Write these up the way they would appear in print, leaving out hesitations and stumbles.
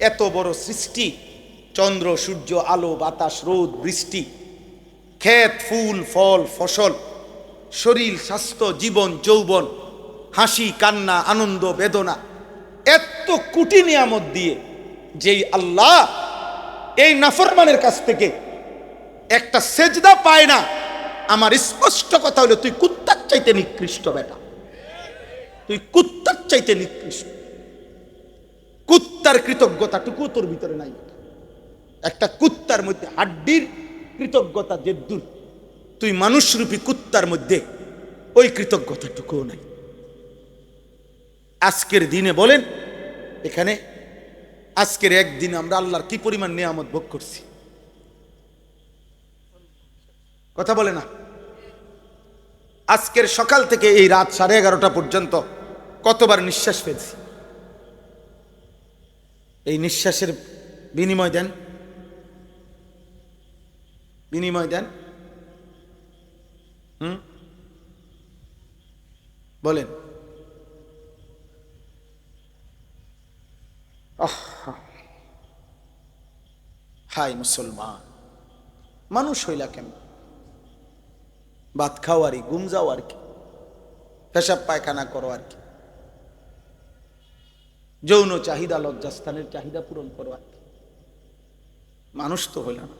এত বড় সৃষ্টি, চন্দ্র সূর্য আলো বাতাস রোদ বৃষ্টি, ক্ষেত ফুল ফল ফসল, শরীর স্বাস্থ্য জীবন যৌবন, হাসি কান্না আনন্দ বেদনা, এত কোটি নিয়ামত দিয়ে যেই আল্লাহ এই নাফরমানের কাছ থেকে একটা সেজদা পায় না, আমার স্পষ্ট কথা হলো তুই কুত্তার চাইতে নিকৃষ্ট বেটা, তুই কুত্তার চাইতে নিকৃষ্ট। কুত্তার কৃতজ্ঞতাটুকু তোর ভিতরে নাই। একটা কুত্তার মধ্যে হাড্ডির কৃতজ্ঞতা যে দূর, তুই মানুষরূপী কুত্তার মধ্যে ওই কৃতজ্ঞতাটুকুও নাই। আজকের দিনে বলেন এখানে, আজকের একদিনে আমরা আল্লাহর কি পরিমাণ নিয়ামত ভোগ করছি, কথা বলে না? আজকের সকাল থেকে এই রাত 11:30 পর্যন্ত কতবার নিঃশ্বাস ফেলছি? এই নিঃশ্বাসের বিনিময় দেন, বিনিময় দেন। বলেন। হাই মুসলমান, মানুষ হইলা কেন? ভাত খাও আর ঘুম যাও আর কি, পেশাব পায়খানা করো আর কি, যৌন চাহিদা লজ্জাস্থানের চাহিদা পূরণ করো আর কি। মানুষ তো হইল না,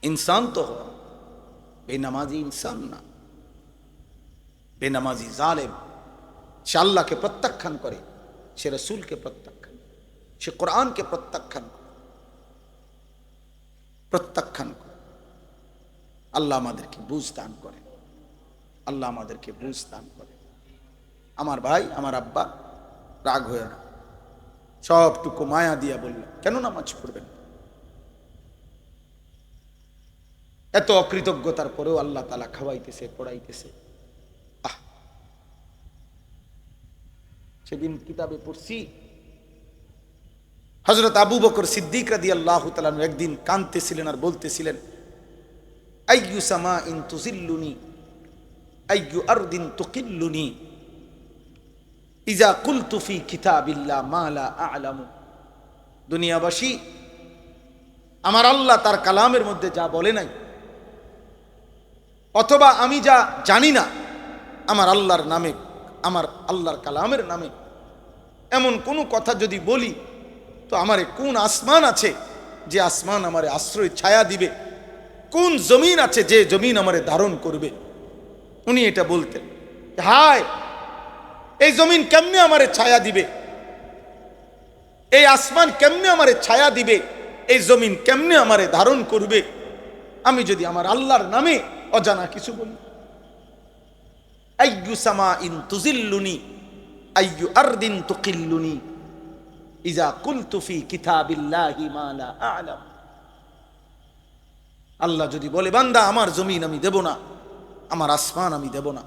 ইনসান তো হো। বেনামাজি ইনসান না, বেনামাজি জালেম। সে আল্লাহকে প্রত্যাখ্যান করে, সে রসুলকে প্রত্যাখ্যান, সে কোরআনকে প্রত্যাখ্যান করে, প্রত্যাখ্যান করে। আল্লাহ আমাদেরকে বুঝ দান করে, আল্লাহ আমাদেরকে বুঝ দান করে। আমার ভাই, আমার আব্বা, রাগ হয়ে না, সবটুকু মায়া দিয়া বললেন কেন নামাজ পড়বেন? এত অকৃতজ্ঞতার পরেও আল্লাহ তাআলা খাওয়াইতেছে পড়াইতেছে। সেদিন কিতাবে পড়ছি, হযরত আবু বকর সিদ্দিক রাদিয়াল্লাহু তাআলা একদিন কাঁদতেছিলেন আর বলতেছিলেন, আইয়ু সামাইন তুযিল্লুনি আইয়ু আরদিন তুকিল্লুনি ইজা কুলতু ফি কিতাবিল্লাহ মা লা আ'লামু। দুনিয়াবাসী, আমার আল্লাহ তার কালামের মধ্যে যা বলে নাই, অথবা আমি যা জানি না, আমার আল্লাহর নামে, আমার আল্লাহর কালামের নামে এমন কোনো কথা যদি বলি, তো আমারে কোন আসমান আছে যে আসমান আমারে আশ্রয় ছায়া দিবে? কোন জমিন আছে যে জমিন আমারে ধারণ করবে? উনি এটা বলতেন, হায় এই জমিন কেমনে আমারে ছায়া দিবে, এই আসমান কেমনে আমারে ছায়া দিবে, এই জমিন কেমনে আমারে ধারণ করবে আমি যদি আমার আল্লাহর নামে অজানা কিছু বলি। আইয়ু সামাইন তুযিল্লুনি আইয়ু আরদিন তুকিল্লুনি ইজা কুলতু ফি কিতাবিল্লাহি মা লা আ'লাম। আল্লাহ যদি বলে, বান্দা আমার জমিন আমি দেব না, আমার আসমান আমি দেব না,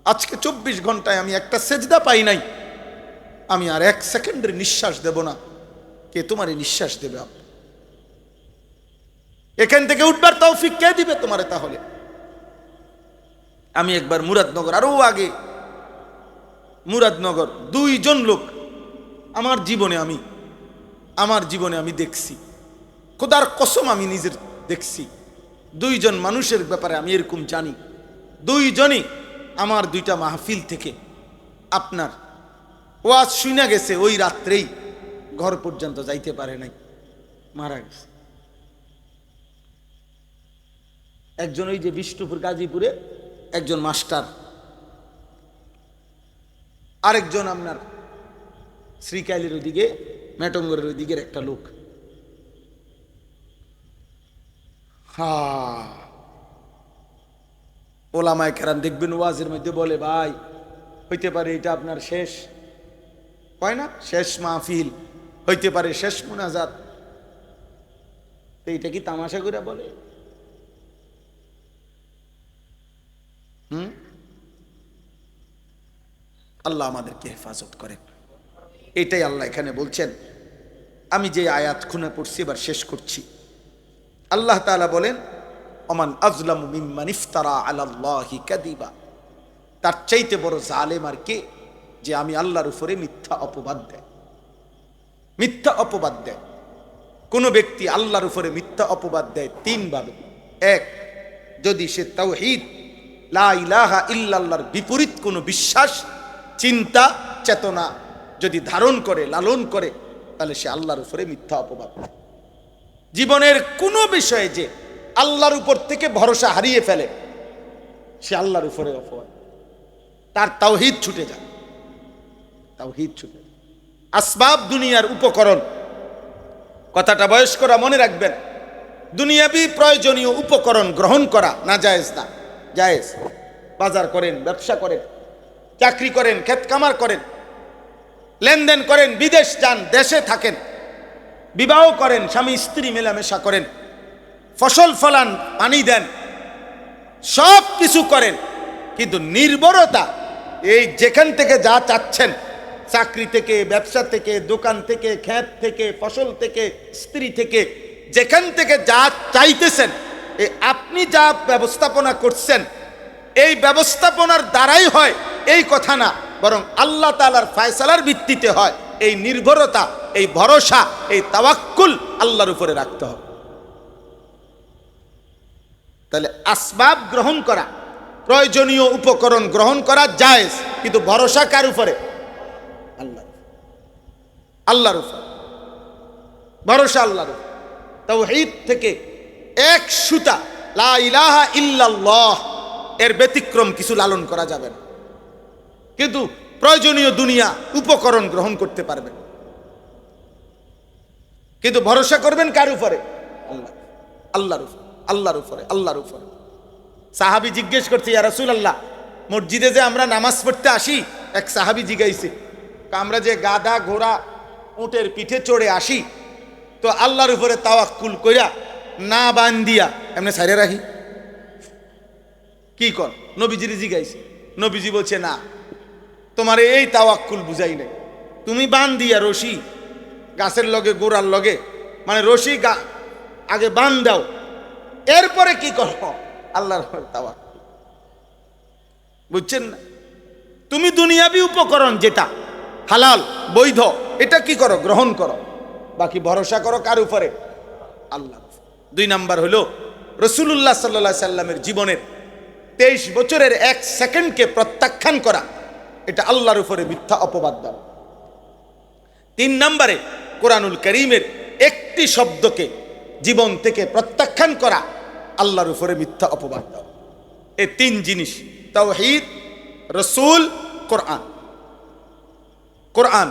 আজকে 24 ঘন্টায় আমি একটা সেজদা পাই নাই, আমি আর 1 সেকেন্ডের নিঃশ্বাস দেব না, কে তোমার এই নিঃশ্বাস দেবে? এখান থেকে উঠবার তৌফিক কে দিবে তোমারে? তাহলে আমি একবার মুরাদনগর, আরো আগে মুরাদনগর, 2 জন লোক আমার জীবনে আমি দেখছি, খোদার কসম আমি নিজের দেখছি। 2 জন মানুষের ব্যাপারে আমি এরকম জানি, 2 জনই আমার 2টা মাহফিল থেকে আপনার ওয়াজ শুনে গেছে, ওই রাত্রেই ঘর পর্যন্ত যাইতে পারে নাই, মারা গেছে। একজন ওই যে বিষ্ণুপুর গাজীপুরে একজন মাস্টার, আরেকজন আপনার শ্রীকাইলের ওইদিকে মেটঙ্গরের ওইদিকের একটা লোক। ওলামায়ে কেরাম দেখবেন ওয়াজের মধ্যে বলে, ভাই হইতে পারে এটা আপনার শেষ, হয় না, শেষ মাহফিল, হইতে পারে শেষ মুনাজাত। এইটা কি তামাশা করে বলে? আল্লাহ আমাদেরকে হেফাজত করেন। এটাই আল্লাহ এখানে বলছেন। আমি যে আয়াত খুনে পড়ছি এবার শেষ করছি। আল্লাহ তাআলা বলেন, ওমান আযলামু মিম্মান ইফতারা আলাল্লাহি কাযিবা। তার চাইতে বড় জালেম আর কে, যে আমি আল্লাহর উপরে মিথ্যা অপবাদ দেয়। মিথ্যা অপবাদ দেয়। কোন ব্যক্তি আল্লাহর উপরে মিথ্যা অপবাদ দেয় তিন ভাবে। এক, যদি সে তাওহীদ লা ইলাহা ইল্লাল্লাহর বিপরীত কোনো বিশ্বাস, চিন্তা, চেতনা যদি ধারণ করে, লালন করে, তাহলে সে আল্লাহর উপরে মিথ্যা অপবাদ দেয়। জীবনের কোনো বিষয়ে যে আল্লাহর উপর থেকে ভরসা হারিয়ে ফেলে, সে আল্লাহর উপরে অপবাদ, তার তাওহীদ ছুটে যায়, তাওহীদ ছুটে যায়। আসবাব দুনিয়ার উপকরণ, কথাটা বয়স্করা মনে রাখবেন। দুনিয়াবি প্রয়োজনীয় উপকরণ গ্রহণ করা না জায়েজ না, জায়েজ। বাজার করেন, ব্যবসা করেন, চাকরি করেন, ক্ষেত কামার করেন, লেনদেন করেন, বিদেশ যান, দেশে থাকেন, বিবাহ করেন, স্বামী স্ত্রী মেলামেশা করেন, ফসল ফলান, পানি দেন, সব কিছু করেন, কিন্তু নির্ভরতা, এই যেখান থেকে যা চাচ্ছেন, চাকরি থেকে, ব্যবসা থেকে, দোকান থেকে, ক্ষেত থেকে, ফসল থেকে, স্ত্রী থেকে, যেখান থেকে যা চাইতেছেন, এই আপনি যা ব্যবস্থাপনা করছেন, এই ব্যবস্থাপনার দ্বারাই হয় এই কথা না, বরং আল্লাহ তাআলার ফয়সালার ভিত্তিতে হয়। এই নির্ভরতা, এই ভরসা, এই তাওয়াক্কুল আল্লাহর উপরে রাখতে হবে। তাহলে আসবাব গ্রহণ করা, প্রয়োজনীয় উপকরণ গ্রহণ করা জায়েজ, কিন্তু ভরসা কার উপরে? আল্লাহ, আল্লাহর উপর ভরসা, আল্লাহর উপর। তাওহীদ থেকে এক সুতা লা ইলাহা ইল্লাল্লাহ এর ব্যতিক্রম কিছু লালন করা যাবে না, কিন্তু প্রয়োজনীয় দুনিয়া উপকরণ গ্রহণ করতে পারবেন, কিন্তু ভরসা করবেন কার উপরে? আল্লাহ, আল্লাহর উপরে, আল্লাহর উপরে, আল্লাহর উপরে। সাহাবী জিজ্ঞেস করছে, ইয়া রাসূলুল্লাহ, মসজিদে যে আমরা নামাজ পড়তে আসি, এক সাহাবী জিজ্ঞাসে, আমরা যে গাধা, ঘোড়া, উটের পিঠে চড়ে আসি, তো আল্লাহর উপরে তাওয়াক্কুল কইরা না বান্দিয়া এমনি ছাইরে রাখি কি কর? নবীজির জিজ্ঞাসে, নবীজি বলছে, না, তোমার এই তাওয়াক্কুল বুঝাই নাই। তুমি বান্দিয়া রশি গাছের লগে, গোড়ার লগে, মানে রশি আগে বান দাও, এরপরে কি করো? আল্লাহর উপরে তাওয়াক্কুল। বুঝছেন না? তুমি দুনিয়াবি উপকরণ যেটা হালাল, বৈধ, এটা কি করো? গ্রহণ করো, বাকি ভরসা করো কার উপরে? আল্লাহ। দুই নাম্বার হলো রাসূলুল্লাহ সাল্লাল্লাহু আলাইহি সাল্লামের জীবনের 23 বছরের 1 সেকেন্ডকে প্রত্যাখ্যান করা, এটা আল্লাহর উপরে মিথ্যা অপবাদ দেওয়া। 3 নম্বরে কোরআনুল কারীমের একটি শব্দকে জীবন থেকে প্রত্যাখ্যান করা, আল্লাহর উপরে মিথ্যা অপবাদ দেওয়া। এই 3 জিনিস, তাওহীদ, রাসূল, কোরআন। কোরআন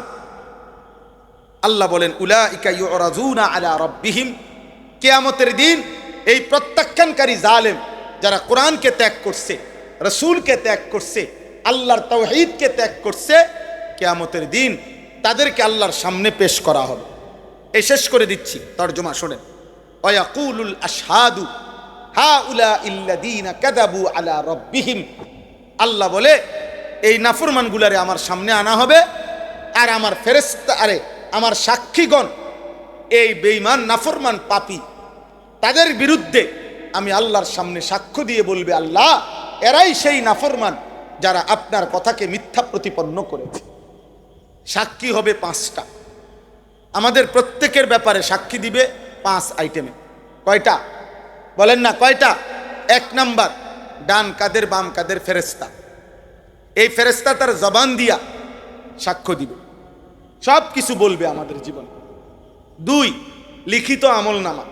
আল্লাহ বলেন, উলাইকা ইউরাজুনা আলা রাব্বিহিম, কিয়ামতের দিন এই প্রত্যাখ্যানকারী জালেম যারা কোরআনকে ত্যাগ করছে, রাসূলকে ত্যাগ করছে, আল্লাহর তাওহীদকে ত্যাগ করছে, কিয়ামতের দিন তাদেরকে আল্লাহর সামনে পেশ করা হবে। এই শেষ করে দিচ্ছি, তরজমা শোনেন। ওয়ায়াকুলুল আশহাদু হাউলাইল্লাযীনা কাযাবু আলা রাব্বিহিম, আল্লাহ বলে এই নাফরমানগুলারে আমার সামনে আনা হবে, আর আমার ফেরেশতা, আমার সাক্ষীগণ, এই বেঈমান, নাফরমান, পাপী, তাদের বিরুদ্ধে আমি আল্লাহর সামনে সাক্ষ্য দিয়ে বলবে, আল্লাহ, এরাই সেই নাফরমান যারা আপনার কথাকে মিথ্যা প্রতিপন্ন করেছে। সাক্ষী হবে 5টা, আমাদের প্রত্যেকের ব্যাপারে সাক্ষী দিবে 5 আইটেমে। কয়টা বলেন না? কয়টা? 1 নাম্বার, ডান কাদের বাম কাদের ফেরেশতা, এই ফেরেশতা তার জবান দিয়া সাক্ষ্য দিবে, সব কিছু বলবে আমাদের জীবন। 2, লিখিত আমল নামা,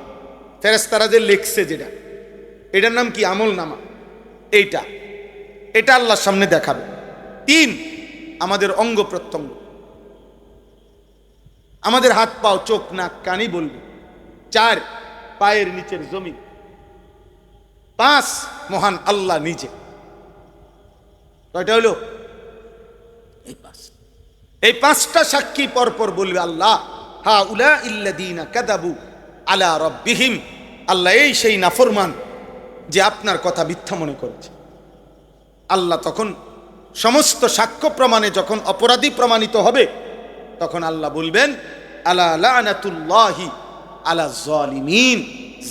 ফেরেশতারা যে লিখছে যেটা, এটার নাম কি? আমল নামা। এটা আল্লাহর সামনে দেখাবে। 3, আমাদের অঙ্গ প্রত্যঙ্গ, আমাদের হাত, পাও, চোখ, নাক, কানই বলবে। 4, পায়ের নিচের জমি। 5, মহান আল্লাহ নিজে। কয়টা হলো? এই 5টা সাক্ষী পরপর বলবে, আল্লাহ, হাউলাইল্লাযীনা কাযাবু আলা রাব্বিহিম, আল্লাহ এই সেই নাফরমান যে আপনার কথা মিথ্যা মনে করেছে। আল্লাহ তখন সমস্ত সাক্ষ্য প্রমাণে যখন অপরাধী প্রমাণিত হবে, তখন আল্লাহ বলবেন, আলা লানাতুল্লাহি আলা যালিমিন,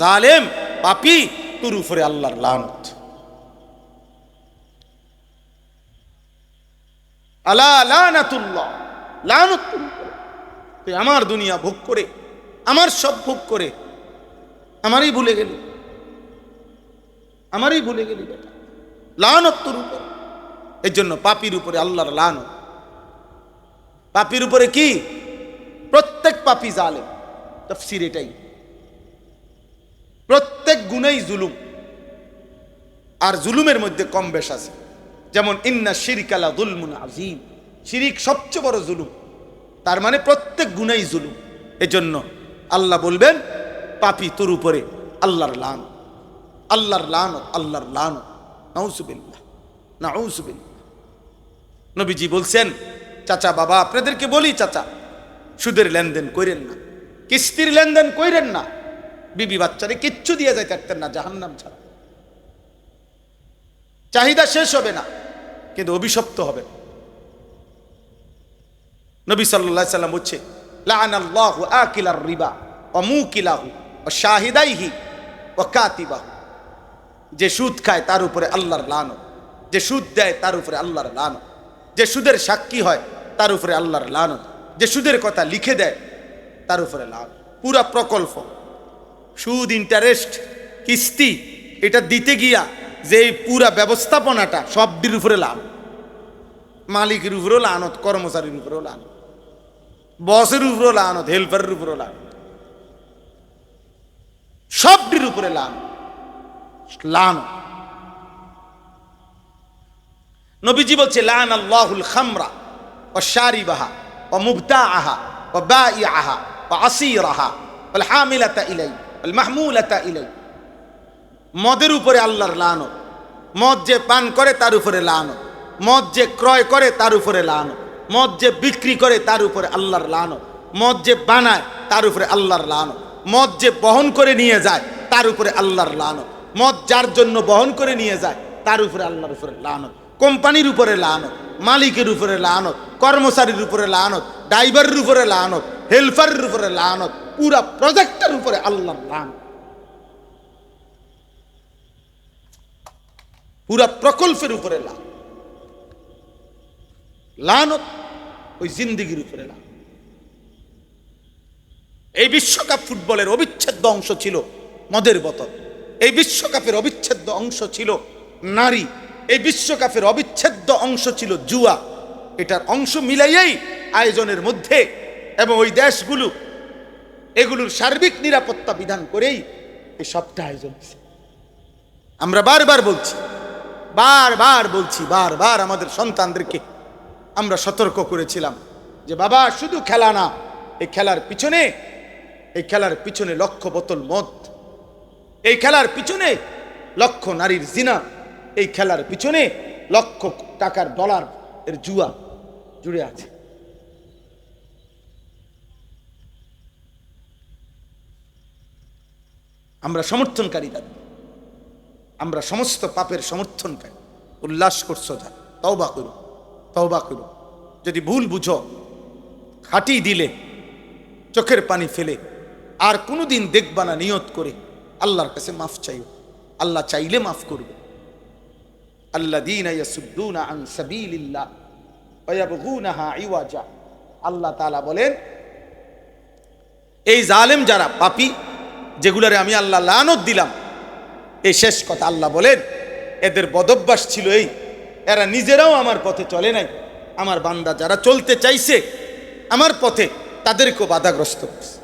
জালেম, পাপী, তোর উপরে আল্লাহর লানত। আলা লানাতুল্লাহ, লানত। তুই আমার দুনিয়া ভোগ করে, আমার সব ভোগ করে আমারই ভুলে গেলি, আমারই ভুলে গেলি বেটা। লানত তোর উপর। এই জন্য পাপীর উপরে আল্লাহর লানত। পাপীর উপরে কি? প্রত্যেক পাপী জালেম। তাফসীর এটাই, প্রত্যেক গুনাই জুলুম। আর জুলুমের মধ্যে কম বেশ আছে। যেমন ইন্না শিরকা লা যুলমুন আযীম, শিরিক সবচেয়ে বড় জুলুম। তার মানে প্রত্যেক গুনাই জুলুম। এজন্য আল্লাহ বলবেন পাপী তোর উপরে আল্লাহর লানত, আল্লাহর লানত, আল্লাহর লানত। নাউযুবিল্লাহ, নাউযুবিল্লাহ। নবীজি বলছেন, চাচা বাবা আপনাদেরকে বলি, চাচা সুদের লেনদেন কইরেন না, কিস্তির লেনদেন কইরেন না। বিবি বাচ্চারে কিচ্ছু দিয়ে যাইতে পারতেন না জাহান্নাম ছাড়া। চাহিদা শেষ হবে না, কিন্তু অভিশপ্ত হবে। নবী সাল্লাল্লাহু আলাইহি সাল্লাম বলছে, লাআনাল্লাহু আকিলার রিবা ওয়া মুকিলাহু ওয়া শাহিদাইহি ওয়া কাতিবাহু। যে সুদ খায় তার উপরে আল্লাহর লানত, যে সুদ দেয় তার উপরে আল্লাহর লানত, যে সুদের সাক্ষী হয় তার উপরে আল্লাহর লানত, যে সুদের কথা লিখে দেয় তার উপরে লানত। পুরা প্রকল্প, সুদ, ইন্টারেস্ট, কিস্তি, এটা দিতে গিয়া যে এই পুরা ব্যবস্থাপনাটা সবটির উপরে লানত। মালিকের উপরেও লানত, কর্মচারীর উপরেও লানত, বসের উপরেও লানত, হেল্পারের উপরেও লানত, সবটির উপরে লানত, লানত। নবীজি বলছে, লাআনাল্লাহুল খামরা ওয়া শারিবাহা ওয়া মুবতাআহা ওয়া বাঈআহা ওয়া আসীরাহা ওয়াল হামিলাতা ইলাই ওয়াল মাহমুলাতা ইলাই। মদের উপরে আল্লাহর লানত। মদ যে পান করে তার উপরে লানত, মদ যে ক্রয় করে তার উপরে লানত, মদ যে বিক্রি করে তার উপরে আল্লাহর লানত, মদ যে বানায় তার উপরে আল্লাহর লানত, মদ যে বহন করে নিয়ে যায় তার উপরে আল্লাহর লানত, মদ যার জন্য বহন করে নিয়ে যায় তার উপরে আল্লাহর উপরে লানত, কোম্পানির উপরে লানত, মালিকের উপরে লানত, কর্মচারীর উপরে লানত, ড্রাইভারের উপরে লানত, হেল্পারের উপরে লানত, পুরা প্রজেক্টের উপরে আল্লাহর লানত, পুরা প্রকল্পের উপরে লানত। লানত ওই জিন্দেগির উপরে লানত। এই বিশ্বকাপ ফুটবলের অবিচ্ছেদ্য অংশ ছিল মদের বোতল, এই বিশ্বকাপের অবিচ্ছেদ্য অংশ ছিল নারী, এই বিশ্বকাপের অবিচ্ছেদ্য অংশ ছিল জুয়া। এটার অংশ মিলাইয়াই আয়োজনের মধ্যে এবং ওই দেশগুলো এগুলোর সার্বিক নিরাপত্তা বিধান করেই এই সবটা আয়োজন হয়েছে। আমরা বারবার বলছি, বারবার বলছি, বারবার আমাদের সন্তানদেরকে আমরা সতর্ক করেছিলাম যে বাবা শুধু খেলা না, এই খেলার পিছনে, এই খেলার পিছনে লক্ষ বোতল মদ, এই খেলার পিছনে লক্ষ নারীর জিনা, এই খেলার পিছনে লক্ষ টাকার ডলার এর জুয়া জুড়ে আছে। আমরা সমর্থনকারী দাবি, আমরা সমস্ত পাপের সমর্থনকারী। উল্লাস করছো, যা তওবা করো, তওবা করো। যদি ভুল বুঝো, খাটি দিলে, চোখের পানি ফেলে আর কোনোদিন দেখবা না, নিয়ত করে আল্লাহর কাছে মাফ চাইও। আল্লাহ চাইলে মাফ করবে। আল্লাযীনা ইয়াসুদ্দুনা আন সাবিলিল্লাহ ওয়া ইয়াবগুনাহা ইওয়াজা। আল্লাহ তাআলা বলেন, এই জালেম যারা, পাপী, যেগুলারে আমি আল্লাহ লানত দিলাম, এই শেষ কথা আল্লাহ বলেন, এদের বদভ্যাস ছিল এই, এরা নিজেরাও আমার পথে চলে নাই, আমার বান্দা যারা চলতে চাইছে আমার পথে তাদেরকেও বাধাগ্রস্ত করছে।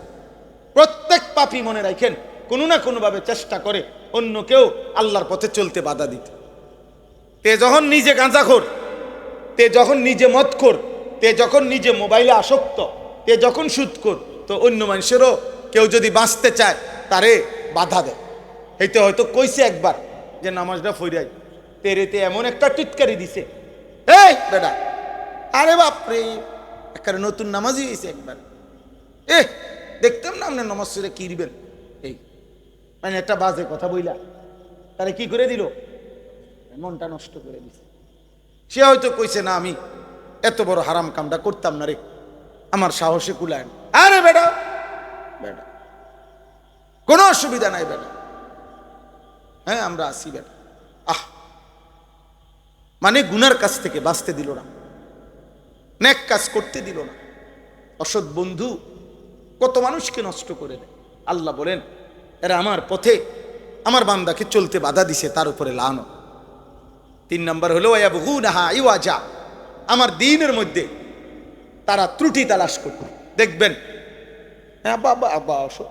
প্রত্যেক পাপী মনে রাখেন কোনো না কোনোভাবে চেষ্টা করে অন্য কেউ আল্লাহর পথে চলতে বাধা দিতে। তে যখন নিজে গাঁজাখোর, তে যখন নিজে মদখোর, তে যখন নিজে মোবাইলে আসক্ত, তে যখন সুদখোর, তো অন্য মানুষেরও কেউ যদি বাঁচতে চায় তারে বাধা দেয়। এইতে হয়তো কইছে একবার যে নামাজটা ফইরাই, তেরেতে এমন একটা টিটকারি দিছে, এই বেটা, আরে বাপরে, একটা নতুন নামাজই হয়েছে একবার, দেখতাম না আপনার নামাজ সুরে কি দিবেন, এই মানে একটা বাজে কথা বইলা তারে কি করে দিল, মনটা নষ্ট করে দিছে। সে হয়তো কইছে না, আমি এত বড় হারাম কামটা করতাম না রে, আমার সাহসে কুলায় না। আরে বেটা, বেটা কোনো অসুবিধা নাই বেটা, হ্যাঁ আমরা আসি বেটা। মানে গুনার কাছ থেকে বাঁচতে দিল না, নেক কাজ করতে দিল না। অসৎ বন্ধু কত মানুষকে নষ্ট করে দেয়। আল্লাহ বলেন এরা আমার পথে আমার বান্দাকে চলতে বাধা দিছে, তার উপরে লানত। 3 নম্বর হলো ইয়াবগুনাহা ইওয়াজা, আমার দ্বীনের মধ্যে তারা ত্রুটি তালাশ করবে। দেখবেন হ্যাঁ বাবা আব্বা আসো,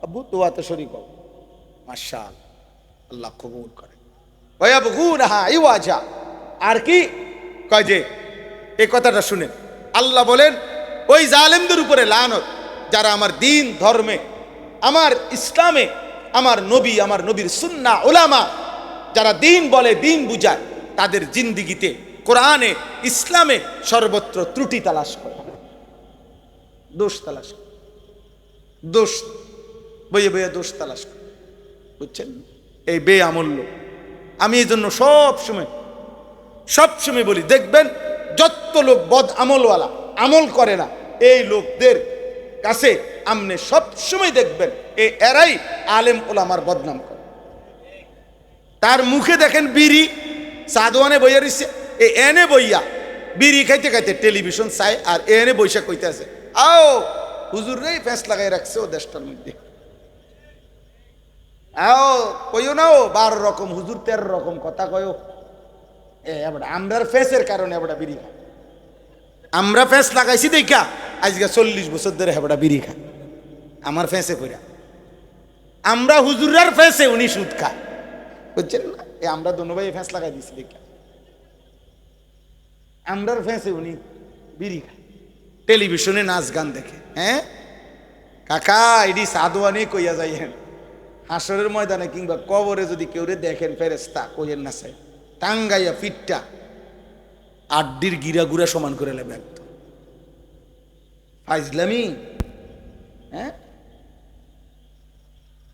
আব্বু দোয়াতে শরীক হও, মাশাআল্লাহ, আল্লাহ কবুল করে। ওয়াবগুনাহা ইওয়াজা, আর কি কয় যে এই কথাটা শুনেন, আল্লাহ বলেন ওই জালেমদের উপরে লানত যারা আমার দ্বীন ধর্মে, আমার ইসলামে, আমার নবী, আমার নবীর সুন্নাহ উলামা যারা দ্বীন বলে, দ্বীন বুঝায়, তাদের জিন্দিগিতে কোরআনে ইসলামে সর্বত্র ত্রুটি তালাশ করে, দোষ তালাশ করে, দোষ বইয়ে বইয়ে দোষ তালাশ করে, বুঝছেন? এই বেআমূল্য। আমি এই জন্য সবসময় বলি, দেখবেন যত লোক বদ আমলওয়ালা, আমল করে না, এই লোকদের কাছে আপনি সবসময় দেখবেন এরাই আলেম ওলামার বদনাম করে। তার মুখে দেখেন বিড়ি, সাদওয়ানে বইয়া রইছে, এনে বইয়া বিড়ি খাইতে খাইতে টেলিভিশন চাই, আর এনে বৈশা কইতে আছে আও হুজুর রে ফ্যাঁস লাগাই রাখছে ও দেশটার মধ্যে, আও কইও না, ও 12 রকম হুজুর 13 রকম কথা কয়ও। আমরার ফেসের কারণে এবড়া বিড়ি খায়, আমরা ফেস লাগাইছি দেখা আজকে 40 বছর ধরে হেবড়া বিড়ি খায় আমার ফেসে কইরা। আমরা হুজুরার ফেসে উনি সুদ খায়, বুঝছেন না? আমরা দোনো ভাই ফেস লাগাই দিছি দেখা, আমরার ফেসে উনি বিড়ি খায়, টেলিভিশনে নাচ গান দেখে। হ্যাঁ কাকা এডি সাদওয়ানি কইয়া যাইয়েন, হাসরের ময়দানে কিংবা কবরে যদি কেউ দেখেন ফেরেশতা কইয়েন না চাই টাঙ্গাইয়া পিঠটা আড্ডির গিরা গুড়া সমান করে নেবে একদম ফাইজলামি। হ্যাঁ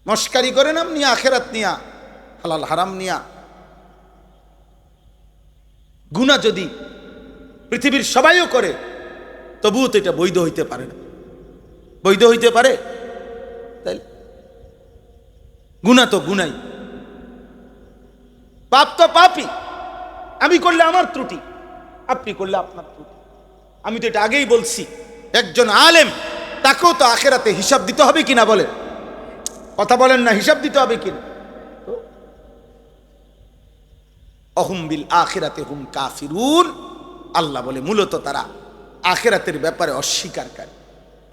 মস্কারি করেন আপনি আখেরাত নিয়া, হালাল হারাম নিয়া। গুনাহ যদি পৃথিবীর সবাইও করে তবুও তো এটা বৈধ হইতে পারে না, বৈধ হইতে পারে? তাই গুনাহ তো গুনাই, পাপ তো পাপই। আমি করলে আমার ত্রুটি, আপনি করলে আপনার ত্রুটি। আমি তো এটা আগেই বলছি, একজন আলেম তাকেও তো আখেরাতে হিসাব দিতে হবে কিনা বলেন, কথা বলেন না, হিসাব দিতে হবে কিনা? অহুম বিল আখিরাতে হুম কাফিরুন, আল্লাহ বলে মূলত তারা আখেরাতের ব্যাপারে অস্বীকারী।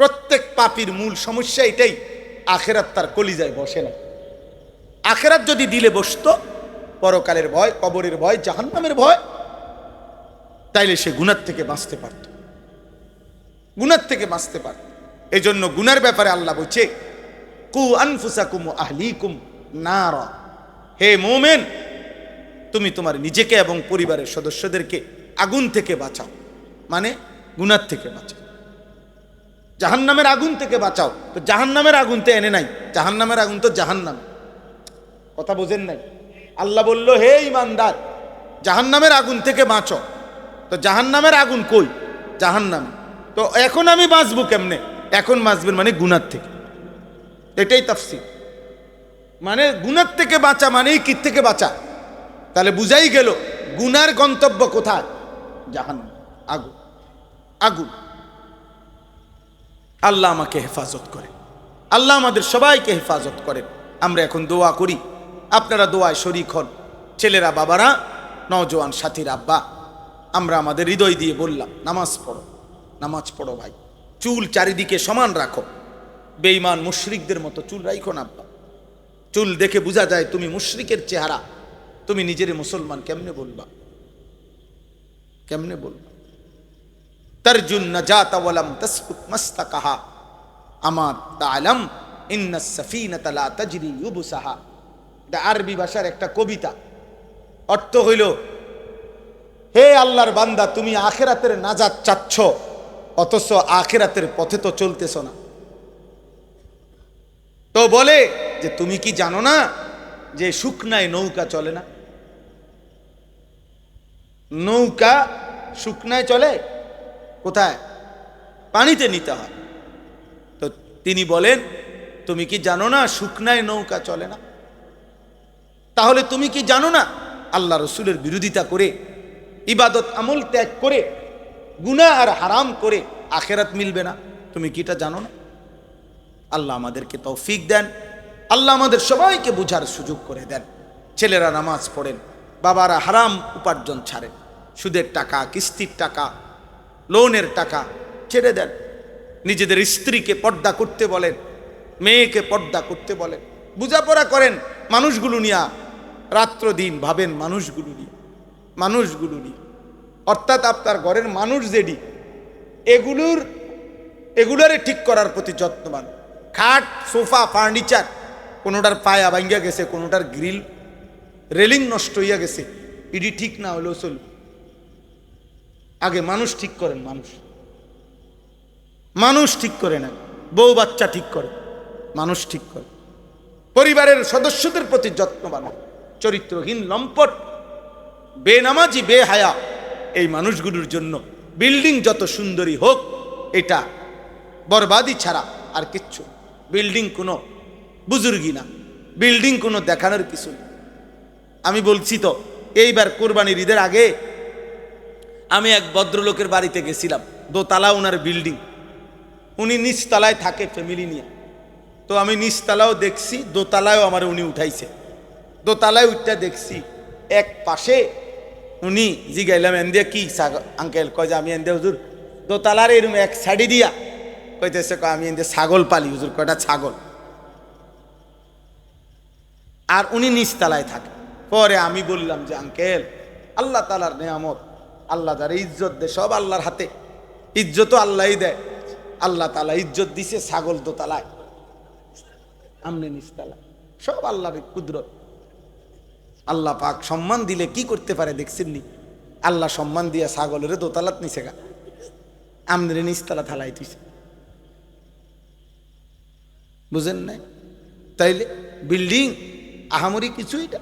প্রত্যেক পাপীর মূল সমস্যা এটাই, আখেরাত তার কলিজায় বসে না। আখেরাত যদি দিলে বসতো, পরকালের ভয়, কবরের ভয়, জাহান্নামের ভয়, তাইলে সে গুনার থেকে বাঁচতে পারত, গুনার থেকে বাঁচতে পারত। এই জন্য গুনার ব্যাপারে আল্লাহ বলছে কু আনফুসাকুম ওয়া আহলিকুম নারা, হে মুমিন তুমি তোমার নিজেকে এবং পরিবারের সদস্যদেরকে আগুন থেকে বাঁচাও, মানে গুনার থেকে বাঁচাও, জাহান্নামের আগুন থেকে বাঁচাও। তো জাহান্নামের আগুন তো এনে নাই, জাহান্নামের আগুন তো জাহান্নাম, কথা বোঝেন নাই? আল্লাহ বলল হে ঈমানদার জাহান্নামের আগুন থেকে বাঁচো, তো জাহান্নামের আগুন কই? জাহান্নামে। তো এখন আমি বাঁচবো কেমনে? এখন বাঁচবেন মানে গুনার থেকে, এটাই তাফসীর। মানে গুনার থেকে বাঁচা মানেই কি থেকে বাঁচা? তাহলে বুঝাই গেল গুনার গন্তব্য কোথায়? জাহান্নাম, আগুন, আগুন। আল্লাহ আমাকে হেফাজত করে, আল্লাহ আমাদের সবাইকে হেফাজত করেন। আমরা এখন দোয়া করি, আপনারা দোয়ায় শরীক হন, ছেলেরা, বাবারা, নওজোয়ান সাথীর আব্বা, আমরা আমাদের হৃদয় দিয়ে বললাম নামাজ পড়ো, নামাজ পড়ো ভাই, চুল চারিদিকে সমান রাখো, বেঈমান মুশরিকদের মতো চুল রাখো না আব্বা। চুল দেখে বোঝা যায় তুমি মুশরিকের চেহারা, তুমি নিজের মুসলমান কেমনে বলবা? কেমনে বলবা? তারজুন নাজাতা ওয়ালাম তাসকুত মাস্তাকাহা আমার তাআলাম ইন্নাস সাফিনাতা লা তাজরি ইউবসাহা। এটা আরবি ভাষার একটা কবিতা। অর্থ হইল হে আল্লাহর বান্দা তুমি আখিরাতের নাজাত চাচ্ছ, অথচ আখিরাতের পথে তো চলতেছ না। তো বলে যে তুমি কি জানো না যে শুকনায় নৌকা চলে না? নৌকা শুকনায় চলে কোথায়? পানিতে নিতে হয়। তো তিনি বলেন তুমি কি জানো না শুকনায় নৌকা চলে না? তাহলে তুমি কি জানো না আল্লাহ রসুলের বিরোধিতা করে, ইবাদত আমল ত্যাগ করে, গুনাহ আর হারাম করে আখেরাত মিলবে না? তুমি কি এটা জানো না? আল্লাহ আমাদেরকে তৌফিক দেন, আল্লাহ আমাদের সবাইকে বুঝার সুযোগ করে দেন। ছেলেরা নামাজ পড়েন, বাবারা হারাম উপার্জন ছাড়েন, সুদের টাকা, কিস্তির টাকা, লোনের টাকা ছেড়ে দেন। নিজেদের স্ত্রীকে পর্দা করতে বলেন, মেয়েকে পর্দা করতে বলেন, বুঝাপড়া করেন মানুষগুলো নিয়ে, রাত্র দিন ভাবেন মানুষগুলো নিয়ে, অর্থাৎ আপনার ঘরের মানুষ যেডি এগুলোরে ঠিক করার প্রতি যত্নবান। খাট, সোফা, ফার্নিচার কোনোটার পায়া ভাঙ্গিয়া গেছে, কোনোটার গ্রিল রেলিং নষ্ট হইয়া গেছে, ইডি ঠিক না হলেও চল। আগে মানুষ ঠিক করেন, মানুষ ঠিক করে না, বউ বাচ্চা ঠিক করে, মানুষ ঠিক করে। পরিবারের সদস্যদের প্রতি যত্নবান। চরিত্রহীন, লম্পট, বেনামাজি, বেহায়া এই মানুষগুলোর জন্য বিল্ডিং যত সুন্দরী হোক, এটা বরবাদি ছাড়া আর কিচ্ছু। বিল্ডিং কোনো বুজুর্গি না, বিল্ডিং কোনো দেখানোর কিছু না। আমি বলছি তো, এইবার কোরবানির ঈদের আগে আমি এক ভদ্রলোকের বাড়িতে গেছিলাম, দোতলা ওনার বিল্ডিং, উনি নিচতলায় থাকে ফ্যামিলি নিয়ে। তো আমি নিচতলাও দেখছি, দোতলায়ও আমার উনি উঠাইছে। দোতলায় উঠটা দেখছি এক পাশে উনি জিগাইলাম এনদিয়া কি আঙ্কেল, কয় যে আমি এনদিয়া হুজুর দোতলার এরম এক সাইডে দিয়া, কইতেছে আমি এনদিয়া ছাগল পালি হুজুর, কয়টা ছাগল। আর উনি নিচতলায় থাকে। পরে আমি বললাম যে আঙ্কেল, আল্লাহ তাআলার নেয়ামত, আল্লাহ যারা ইজ্জত দেয় সব আল্লাহর হাতে, ইজ্জতও আল্লাহই দেয়। আল্লাহ তাআলা ইজ্জত দিছে ছাগল দোতলায়, আমনে নিচতলায়, সব আল্লাহর কুদরত। আল্লাহ পাক সম্মান দিলে কি করতে পারে দেখছেন নি? আল্লাহ সম্মান দিয়া ছাগলের দোতলাত নিছে গা, আমনে নিচতলা থালাই তুইছে, বুঝেন নাই? তাইলে বিল্ডিং আহামরি কিছু, এটা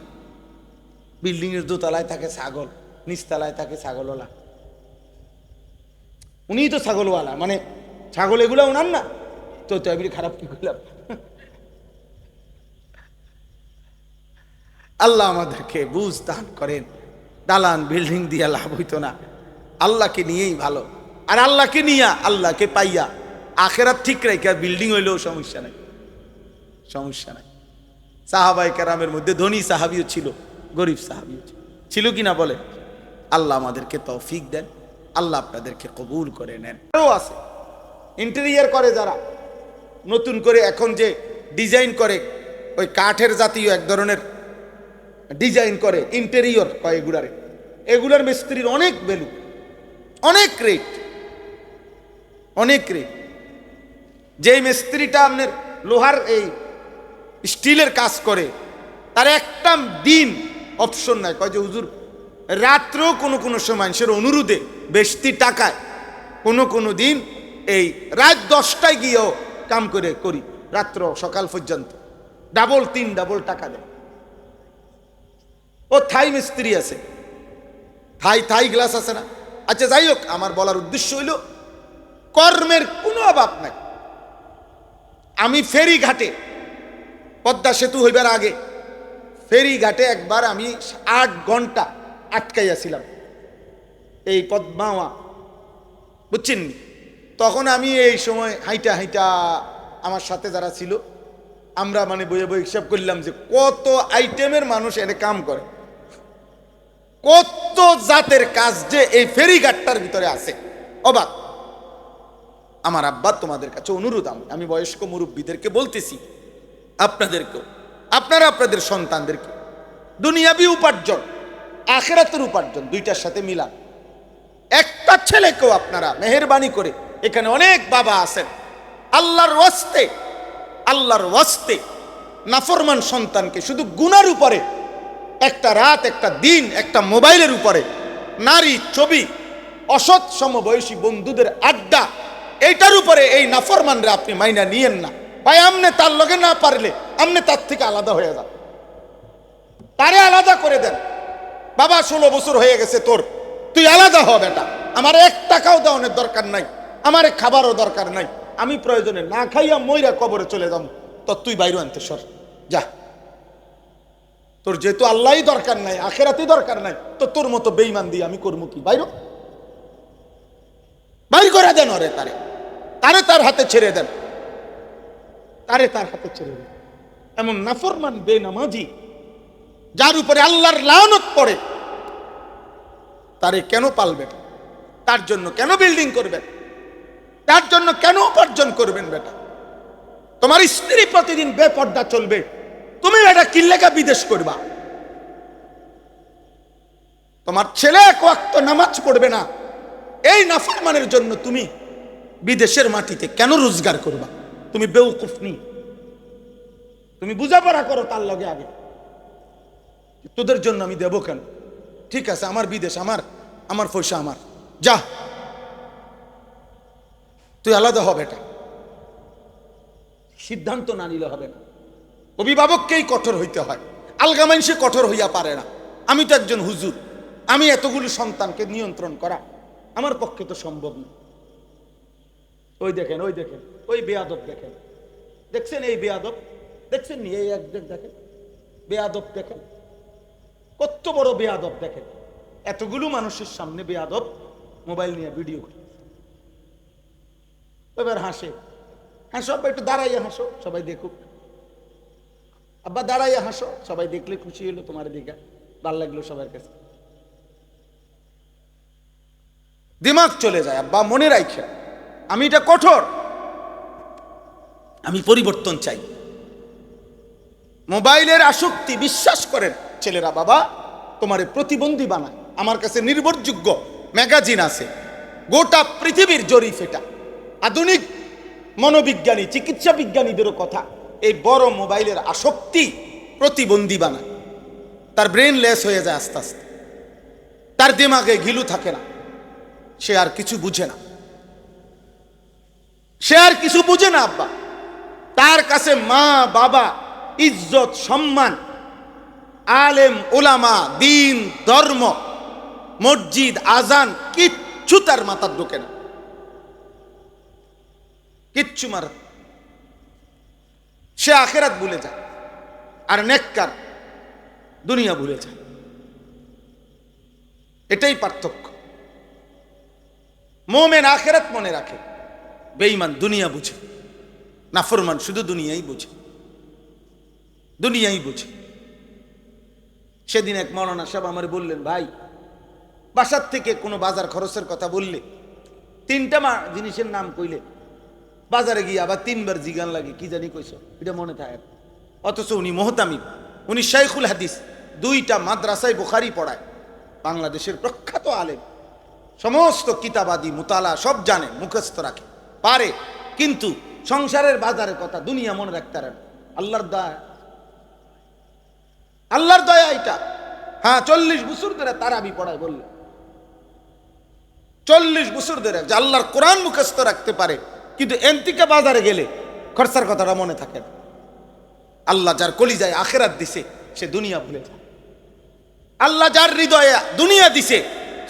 বিল্ডিং এর দোতলায় থাকে ছাগল, নিচতলায় থাকে ছাগলওয়ালা। উনিই তো ছাগলওয়ালা, মানে ছাগল এগুলো ওনার না, তো আমি খারাপ কি করলাম? আল্লাহ আমাদেরকে বুঝ দান করেন। দালান বিল্ডিং দিয়া লাভ হইতো না, আল্লাহকে নিয়েই ভালো। আর আল্লাহকে নিয়া, আল্লাহকে পাইয়া আখেরাত ঠিক রেখে বিল্ডিং হইলেও সমস্যা নাই, সমস্যা নাই। সাহাবায়ে কেরামের মধ্যে ধনী সাহাবিও ছিল, গরিব সাহাবিও ছিল কিনা বলে? আল্লাহ আমাদেরকে তৌফিক দেন, আল্লাহ আপনাদেরকে কবুল করে নেন। আরও আছে ইন্টেরিয়র করে যারা, নতুন করে এখন যে ডিজাইন করে, ওই কাঠের জাতীয় এক ধরনের ডিজাইন করে ইন্টেরিয়র কয়, এগুলার মিস্ত্রির অনেক ভ্যালু, অনেক রেট, অনেক রেট। যেই মিস্ত্রিটা আপনার লোহার এই স্টিলের কাজ করে, তার একটা দিন অপশন নাই, কয় যে হুজুর রাত্রেও কোনো সময় মানুষের অনুরোধে বেশি টাকায় কোনো দিন এই রাত 10টায় গিয়েও কাম করে করি, রাত্র সকাল পর্যন্ত ডাবল 3 টাকা দেয়। ও থাই মিস্ত্রি আছে, থাই গ্লাস আছে না? আচ্ছা যাই হোক, আমার বলার উদ্দেশ্য হইল কর্মের কোনো অভাব নাই। আমি ফেরিঘাটে, পদ্মা সেতু হইবার আগে ফেরিঘাটে একবার আমি 8 ঘন্টা আটকাইয়াছিলাম, এই পদ্মাওয়া, বুঝছেন? তখন আমি এই সময় হাইটা আমার সাথে যারা ছিল, আমরা মানে বইয়ে হিসাব করলাম যে কত আইটেমের মানুষ এনে কাম করে, কত জাতের কাজ যে এই ফেরিঘাটটার ভিতরে আছে, অবাক। আমার আব্বা, তোমাদের কাছে অনুরোধ, আমি বয়স্ক মুরব্বীদেরকে বলতেছি, আপনাদেরকেও, আপনারা আপনাদের সন্তানদেরকে দুনিয়াবি উপার্জন, আখিরাতের উপার্জন দুইটার সাথে মিলান। একটা ছেলেকেও আপনারা মেহেরবানি করে, এখানে অনেক বাবা আছেন, আল্লাহর ওয়াস্তে নাফরমান সন্তানকে শুধু গুনার উপরে, একটা রাত, একটা দিন, একটা মোবাইলের উপরে, নারী ছবি, অসৎ সমবয়সী বন্ধুদের আড্ডা, এইটার উপরে এই নাফরমানরা আপনি মাইনা নিয়েন না ভাই। আমনে তার লগে না পারলে আমনে তার থেকে আলাদা হয়ে যান, তারে আলাদা করে দেন। বাবা 16 বছর হয়ে গেছে তোর, তুই আলাদা হ বেটা, আমার 1 টাকাও দেওয়ানোর দরকার নাই, আমার খাবারও দরকার নাই, আমি প্রয়োজনে না খাইয়া মইরা কবরে চলে যাবো, তো তুই বাইরে আনতে সর যা। তোর যেহেতু আল্লাহই দরকার নাই, আখেরাতই দরকার নাই, তো তোর মতো বেঈমান দিয়ে আমি করবো কি? বাইর করে দেন ওরে তারে। তারে তার হাতে ছেড়ে দেন, তারে তার হাতে ছেড়ে দেন। এমন নাফরমান বেনামাজি যার উপরে আল্লাহর লানত পড়ে, তারে কেন পালবেন? তার জন্য কেন বিল্ডিং করবেন? তার জন্য কেন উপার্জন করবেন? বেটা, তোমার স্ত্রী প্রতিদিন বেপর্দা চলবে, তুমি বেটা কিল্লেকা বিদেশ করবা। তোমার ছেলে এক ওয়াক্ত নামাজ পড়বে না, এই নাফরমানের জন্য তুমি বিদেশের মাটিতে কেন রোজগার করবা? তুমি বেউকুফ নি, তুমি বুঝাপড়া করো তার লগে আগে। তোদের জন্য আমি দেবো কেন? ঠিক আছে, আমার বিদেশ, আমার পয়সা আমার, যা তুই আলাদা হবে। এটা সিদ্ধান্ত না নিলে হবে না। অভিভাবককেই কঠোর হইতে হয়, আলগা মানুষে কঠোর হইয়া পারে না। আমি তো একজন হুজুর, আমি এতগুলো সন্তানকে নিয়ন্ত্রণ করা আমার পক্ষে তো সম্ভব না। ওই দেখেন, ওই দেখেন, ওই বেয়াদব দেখেন, দেখছেন এই বেয়াদব, দেখছেন নি এই একজন দেখেন বেয়াদব, দেখেন কত বড় বেয়াদব। দেখেন এতগুলো মানুষের সামনে বেয়াদব মোবাইল নিয়ে ভিডিও করে। এবার হাসে, হাসো একটু, দাঁড়াইয়া হাসো, সবাই দেখুক। আব্বা দাঁড়াইয়া হাসো, সবাই দেখলে খুশি হলো, তোমার দিকে ভালো লাগলো সবার কাছে। দিমাগ চলে যায়। আব্বা মনে রাখে, আমি এটা কঠোর, আমি পরিবর্তন চাই। মোবাইলের আসক্তি, বিশ্বাস করেন ছেলেরা, বাবা তোমারে প্রতিবন্ধী বানায়। আমার কাছে নির্ভরযোগ্য ম্যাগাজিন আছে, গোটা পৃথিবীর জরিপ এটা, আধুনিক মনোবিজ্ঞানী, চিকিৎসা বিজ্ঞানীদেরও কথা, এই বড় মোবাইলের আসক্তি প্রতিবন্ধী বানায়। তার ব্রেন লেস হয়ে যায় আস্তে আস্তে, তার দিমাগে ঘিলু থাকে না, সে আর কিছু বুঝে না, সে আর কিছু বুঝে না। আব্বা তার কাছে মা বাবা, ইজ্জত সম্মান, আলেম ওলামা, দিন ধর্ম, মসজিদ, আজান, কিচ্ছু তার মাথার ঢোকে না, কিচ্ছু মার। সে আখেরাত ভুলে যায়, আর নেককার দুনিয়া ভুলে যায়। এটাই পার্থক্য। মোমেন আখেরাত মনে রাখে, বেঈমান দুনিয়া বুঝে, নাফরমান শুধু দুনিয়াই বুঝে, দুনিয়াই বুঝে। সেদিন এক মৌলানা সাহেব আমার বললেন, ভাই বাসার থেকে কোনো বাজার খরচের কথা বললে, তিনটা জিনিসের নাম কইলে বাজারে গিয়ে আবার তিনবার জিগান লাগে, কি জানি কইছো, এটা মনে থাকে। অথচ উনি মুহতামিম, উনি শাইখুল হাদিস, 2টা মাদ্রাসায় বুখারী পড়ায়, বাংলাদেশের প্রখ্যাত আলেম, সমস্ত কিতাবাদি মুতালা সব জানে, মুখস্থ রাখে, পারে, কিন্তু সংসারের বাজারের কথা, দুনিয়া মনে রাখতে পারে না। আল্লাহর দয়া, আল্লাহর দয়া এটা। হ্যাঁ, 40 বছর ধরে তারাবি পড়ায়, বললে 40 বছর ধরে যে আল্লাহর কোরআন মুখস্থ রাখতে পারে, কিন্তু এন্তিকে বাজারে গেলে খরচার কথাটা মনে থাকে না। আল্লাহ যার কলিজায় আখেরাত দিছে, সে দুনিয়া ভুলে যায়। আল্লাহ যার হৃদয়ে দুনিয়া দিছে,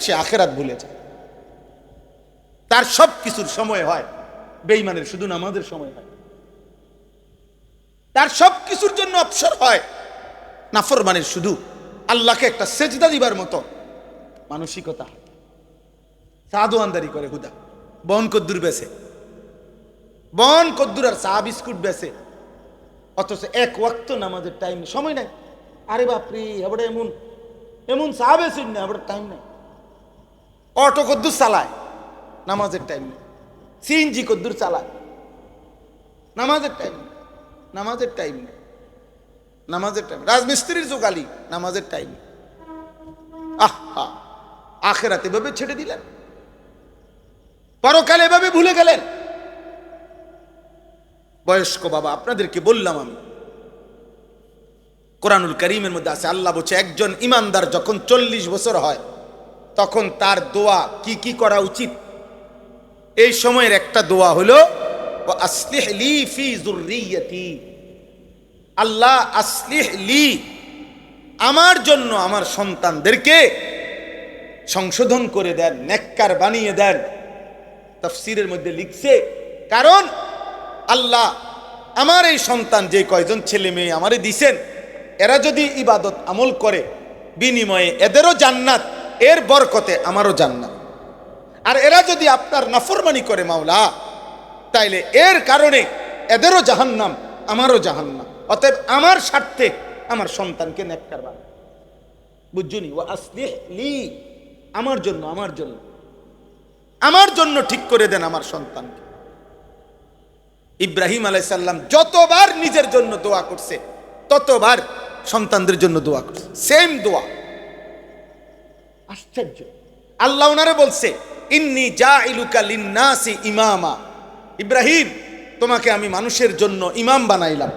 সে আখেরাত ভুলে যায়। তার সব কিছুর সময় হয়, বেঈমানের শুধু নামাজের সময় হয়। তার সব কিছুর জন্য অবসর হয়, নাফরমানের শুধু আল্লাহকে একটা সেজদা দিবার মতো মানসিকতা। সাধু আন্দারি করে হুদা, বন কদ্দুর বেছে, বন কদ্দুর আর চা বিস্কুট বেছে, অথচ এক ওয়াক্ত নামাজের টাইম সময় নাই। আরে বাপরে, এবার এমন এমন চা বেছেন না, এবার টাইম নাই। অটো কদ্দুর চালায়, নামাজের টাইম নেই। সিএনজি কদ্দুর চালায়, নামাজের টাইম নেই, নামাজের টাইম নেই, নামাজের টাইম। রাজমিস্ত্রির জোগালি, নামাজের টাইম। আহা, আখেরাতে এভাবে ছেড়ে দিলেন, পরকালে এভাবে ভুলে গেলেন। বয়স্ক বাবা, আপনাদেরকে বললাম আমি, কোরআনুল কারীমের মধ্যে আছে, আল্লাহ বলছে একজন ইমানদার যখন 40 বছর হয়, তখন তার দোয়া কি কি করা উচিত। এই সময়ের একটা দোয়া হলো, আসলিহ লি ফি যুররিয়্যতি, আল্লাহ আসলিহ লি, আমার জন্য আমার সন্তানদেরকে সংশোধন করে দেন, নেককার বানিয়ে দেন। তাফসীরের মধ্যে লিখছে, কারণ আল্লাহ আমার এই সন্তান, যে কয়জন ছেলে মেয়ে আমারে দিছেন, এরা যদি ইবাদত আমল করে, বিনিময়ে এদেরও জান্নাত, এর বরকতে আমারও জান্নাত। আর এরা যদি আপনার নাফরমানি করে, মাওলা তাইলে এর কারণে এদেরও জাহান্নাম, আমারও জাহান্নাম। অতএব আমার স্বার্থে আমার সন্তানকে নেককার বানান, বুঝছনি? ও আসলিহ লি, আমার জন্য, আমার জন্য ঠিক করে দেন আমার সন্তানকে। ইব্রাহিম আলাইহিস সালাম যতবার নিজের জন্য দোয়া করছে, ততবার সন্তানদের জন্য দোয়া করছে, সেম দোয়া। আশ্চর্য! আল্লাহ ওনারে বলছে, ইন্নী জাইলুকা লিন্নাসি ইমামা, ইব্রাহিম তোমাকে আমি মানুষের জন্য ইমাম বানাইলাম,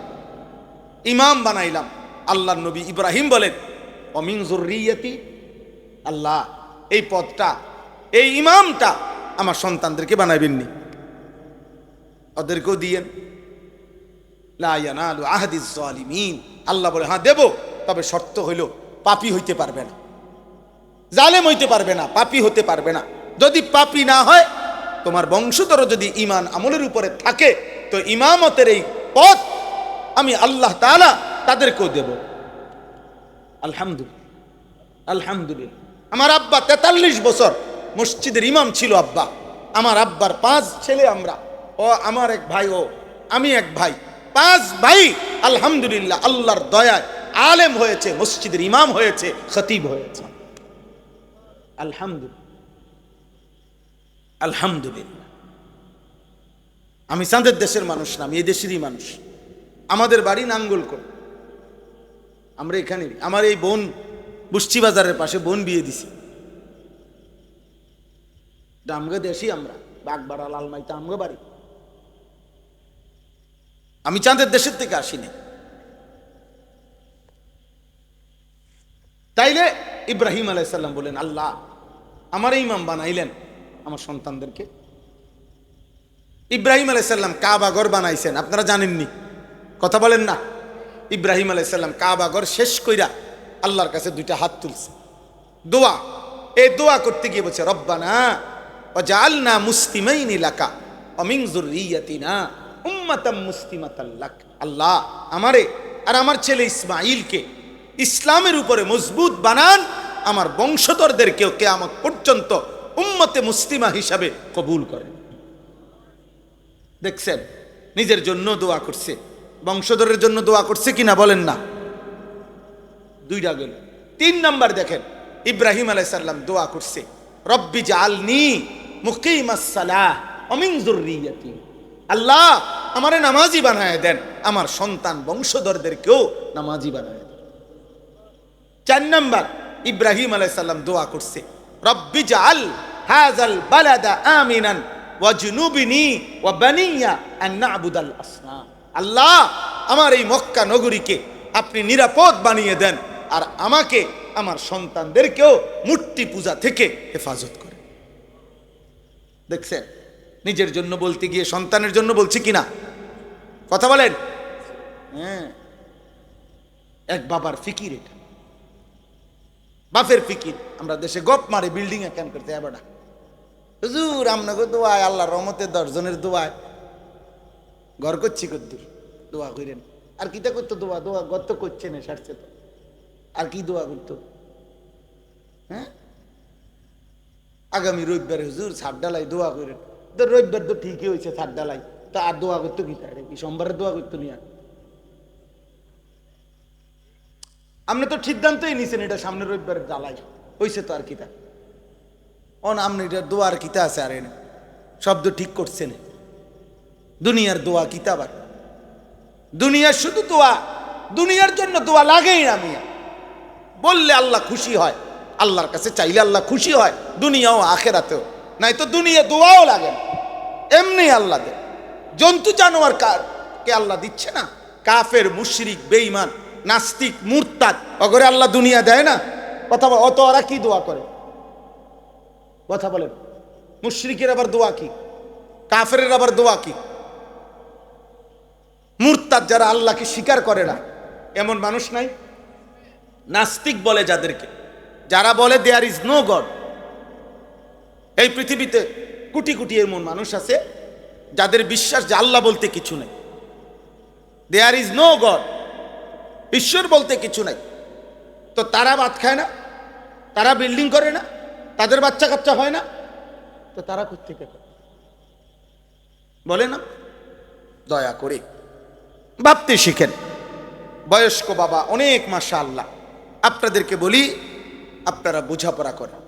ইমাম বানাইলাম। আল্লাহর নবী ইব্রাহিম বলেন, অমিন যুররিয়াতি, আল্লাহ এই পদটা, এই ইমামটা আমার সন্তানদেরকে বানাইবেননি, ওদেরকেও দিয়েন। লা ইয়ানালু আহদিজ জালিমিন, আল্লাহ বলে হ্যাঁ দেব, তবে শর্ত হইল পাপী হইতে পারবে না, জালেম হইতে পারবে না, পাপী হতে পারবে না। যদি পাপী না হয়, তোমার বংশধর যদি ঈমান আমলের উপরে থাকে, তো ইমামতের এই পদ আমি আল্লাহ তাআলা তাদেরকেও দেব। আলহামদুলিল্লাহ, আলহামদুলিল্লাহ। আমার আব্বা 43 বছর মসজিদের ইমাম ছিল। আব্বা, আমার আব্বার 5 ছেলে, আমরা, ও আমার এক ভাই, ও আমি এক ভাই, 5 ভাই আলহামদুলিল্লাহ আল্লাহর দয়ায় আলেম হয়েছে, মসজিদের ইমাম হয়েছে, খতিব হয়েছে। আলহামদুলিল্লাহ, আলহামদুলিল্লাহ। আমি চাঁদের দেশের মানুষ না, আমি এই দেশেরই মানুষ। আমাদের বাড়ি নাঙ্গলকোট, আমরা এখানে। আমার এই বোন বুষ্টি বাজারের পাশে বোন বিয়ে দিছি। আমগা দেশি, আমরা বাগবাড়া লালমাইতে আমগা বাড়ি। আমি চাঁদের দেশের থেকে আসিনি। তাইলে ইব্রাহিম আলাইহিস সালাম বলেন, আল্লাহ আমার ইমাম বানাইলেন আমার সন্তানদেরকে। ইব্রাহিম আলাইহিস সালাম কাবা ঘর বানাইছেন, আপনারা জানেননি? কথা বলেন না। ইব্রাহিম আলাইহিস সালাম কাবা ঘর শেষ কইরা আল্লাহর কাছে 2টা হাত তুলছে, দোয়া। এই দোয়া করতে গিয়ে বলছে, রব্বানা ওয়াজআলনা মুসলিমাইনি লাকা ওয়া মিন যুররিয়াতিনা উম্মাতাম মুসলিমাতাল লাক। আল্লাহ আমারে আর আমার ছেলে ইসমাঈলকে ইসলামের উপরে মজবুত বানান, আমার বংশধরদেরকেও কিয়ামত পর্যন্ত উম্মতে মুসলিমা হিসাবে কবুল করেন। দেখছেন, নিজের জন্য দোয়া করছে, বংশধরের জন্য দোয়া করছে কিনা বলেন না? 2টা গেল। 3 নাম্বার দেখেন, ইব্রাহিম আলাইহিস সালাম দোয়া করছে, রব্বি জাআলনি মুকিমাস সালাহ ওয়া মিন যুররিয়াতি। আল্লাহ আমারে নামাজি বানায় দেন, আমার সন্তান বংশধরদেরকেও নামাজি বানায় দেন। 4 নাম্বার, ইব্রাহিম আলাইহিস সালাম দোয়া করছে, রব্বি জাআল হাযাল বালাদা আমিনান ওয়াজনুবিনি ওয়া বানিয়া আন না'বুদাল আসনাম। আল্লাহ আমার এই মক্কা নগরীকে আপনি নিরাপদ বানিয়ে দেন, আর আমাকে, আমার সন্তানদেরকেও মূর্তি পূজা থেকে হেফাজত করেন। দেখছেন, নিজের জন্য বলতে গিয়ে সন্তানের জন্য বলছি কিনা? কথা বলেন। হ্যাঁ, এক বাবার ফিকির এটা, বাপের ফিকির। আমরা দেশে গপ মারে বিল্ডিং এ ক্যাম্প করতে যাবে না, হুজুর আপনাকে দোয়ায়, আল্লাহ রহমতের 10 জনের দোয়ায় ঘর করছি, কদ্দুর দোয়া করেন। আর কিটা করতো দোয়া? দোয়া গত করছে না, সারছে তো, আর কি দোয়া করতো? হ্যাঁ, আগামী রবিবার হুজুর ছাদ ডালাই দোয়া করেন। তো রবিবার তো ঠিকই হয়েছে, ছাদ ডালাই, তা আর দোয়া করতো কি? তাই কি সোমবারে দোয়া করতো নি? আর আপনি তো সিদ্ধান্তই নিছেন এটা সামনের রবিবার জ্বালাই হয়েছে, তো আর কিতা অন আপনি এটা দোয়ার কিতা আছে? আর এনে শব্দ ঠিক করছেন, দুনিয়ার দোয়া কিতা? আবার দুনিয়ার শুধু দোয়া, দুনিয়ার জন্য দোয়া লাগেই না। মিয়া বললে আল্লাহ খুশি হয়, আল্লাহর কাছে চাইলে আল্লাহ খুশি হয়, দুনিয়াও আখেরাতেও। নাই তো দুনিয়া দোয়াও লাগে না, এমনি আল্লাহ দেয়। জন্তু জানোয়ার কে আল্লাহ দিচ্ছে না? কাফের, মুশরিক, বেঈমান, নাস্তিক, মুরতাদ, ওগরে আল্লাহ দুনিয়া দেয় না? কথা বল, অত ওরা কি দোয়া করে? কথা বলেন। মুশরিকের আবার দোয়া কি? কাফেরের আবার দোয়া কি? মুরতাদ যারা আল্লাহকে স্বীকার করে না, এমন মানুষ নাই? নাস্তিক বলে যাদেরকে, যারা বলে দেয়ার ইজ নো গড। এই পৃথিবীতে কোটি কোটি এমন মানুষ আছে যাদের বিশ্বাস যে আল্লাহ বলতে কিছু নেই, দেয়ার ইজ নো গড, ঈশ্বর বলতে কিছু নাই। তো তারা ভাত খায় না, তারা বিল্ডিং করে না, তাদের বাচ্চা কাচ্চা হয় না, তো তারা কোত্থেকে করে? বলে না? দয়া করে ভাবতে শিখেন। বয়স্ক বাবা অনেক, মাশাআল্লাহ। আপনাদেরকে বলি, আপনারা বোঝাপড়া করেন।